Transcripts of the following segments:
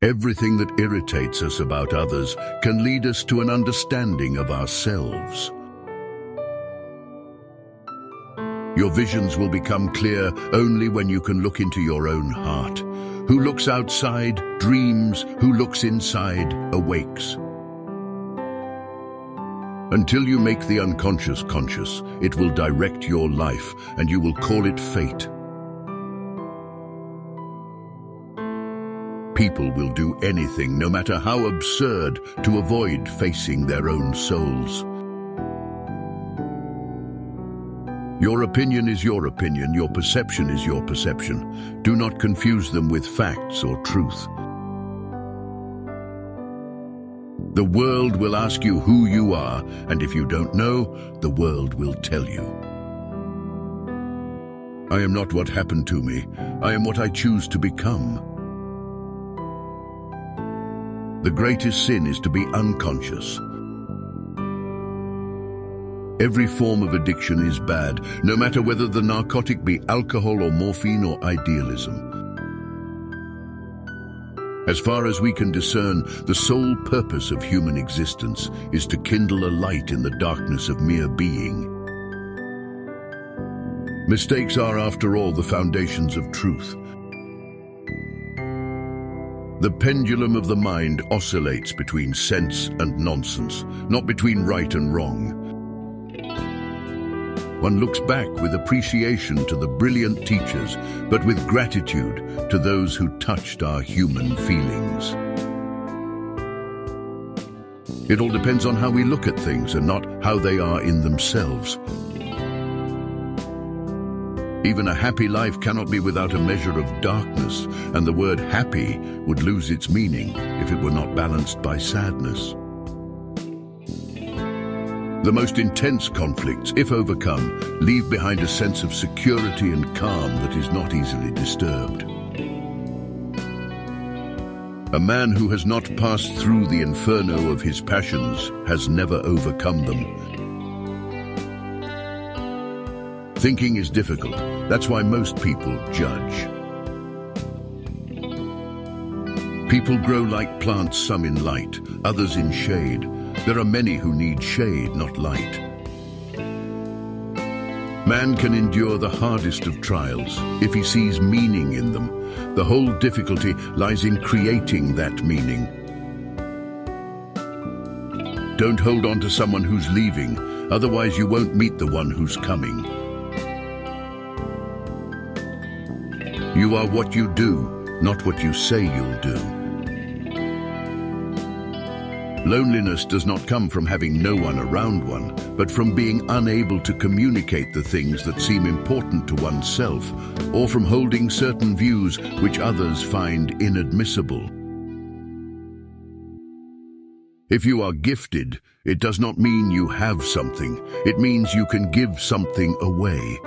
Everything that irritates us about others can lead us to an understanding of ourselves. Your visions will become clear only when you can look into your own heart. Who looks outside dreams, who looks inside awakes. Until you make the unconscious conscious, it will direct your life, and you will call it fate. People will do anything, no matter how absurd, to avoid facing their own souls. Your opinion is your opinion, your perception is your perception. Do not confuse them with facts or truth. The world will ask you who you are, and if you don't know, the world will tell you. I am not what happened to me. I am what I choose to become. The greatest sin is to be unconscious. Every form of addiction is bad, no matter whether the narcotic be alcohol or morphine or idealism. As far as we can discern, the sole purpose of human existence is to kindle a light in the darkness of mere being. Mistakes are, after all, the foundations of truth. The pendulum of the mind oscillates between sense and nonsense, not between right and wrong. One looks back with appreciation to the brilliant teachers, but with gratitude to those who touched our human feelings. It all depends on how we look at things and not how they are in themselves. Even a happy life cannot be without a measure of darkness, and the word happy would lose its meaning if it were not balanced by sadness. The most intense conflicts, if overcome, leave behind a sense of security and calm that is not easily disturbed. A man who has not passed through the inferno of his passions has never overcome them. Thinking is difficult. That's why most people judge. People grow like plants, some in light, others in shade. There are many who need shade, not light. Man can endure the hardest of trials if he sees meaning in them. The whole difficulty lies in creating that meaning. Don't hold on to someone who's leaving, otherwise you won't meet the one who's coming. You are what you do, not what you say you'll do. Loneliness does not come from having no one around one, but from being unable to communicate the things that seem important to oneself, or from holding certain views which others find inadmissible. If you are gifted, it does not mean you have something. It means you can give something away.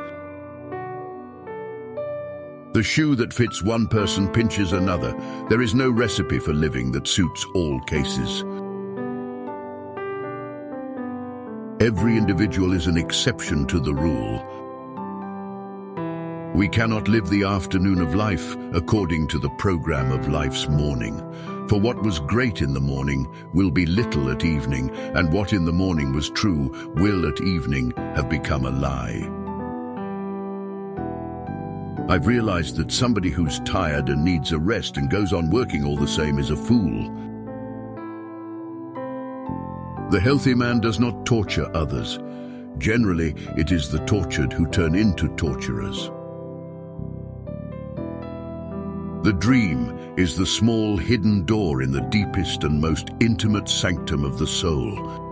The shoe that fits one person pinches another. There is no recipe for living that suits all cases. Every individual is an exception to the rule. We cannot live the afternoon of life according to the program of life's morning. For what was great in the morning will be little at evening, and what in the morning was true will at evening have become a lie. I've realized that somebody who's tired and needs a rest and goes on working all the same is a fool. The healthy man does not torture others. Generally, it is the tortured who turn into torturers. The dream is the small hidden door in the deepest and most intimate sanctum of the soul.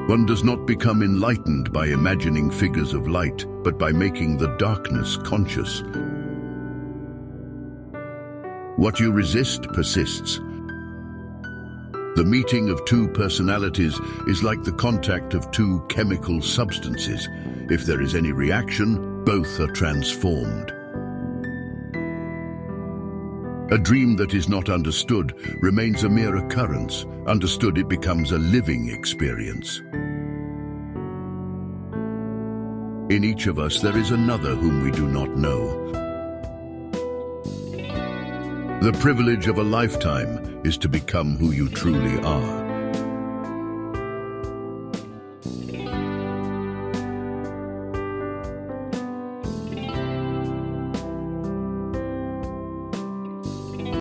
One does not become enlightened by imagining figures of light, but by making the darkness conscious. What you resist persists. The meeting of two personalities is like the contact of two chemical substances. If there is any reaction, both are transformed. A dream that is not understood remains a mere occurrence. Understood, it becomes a living experience. In each of us there is another whom we do not know. The privilege of a lifetime is to become who you truly are.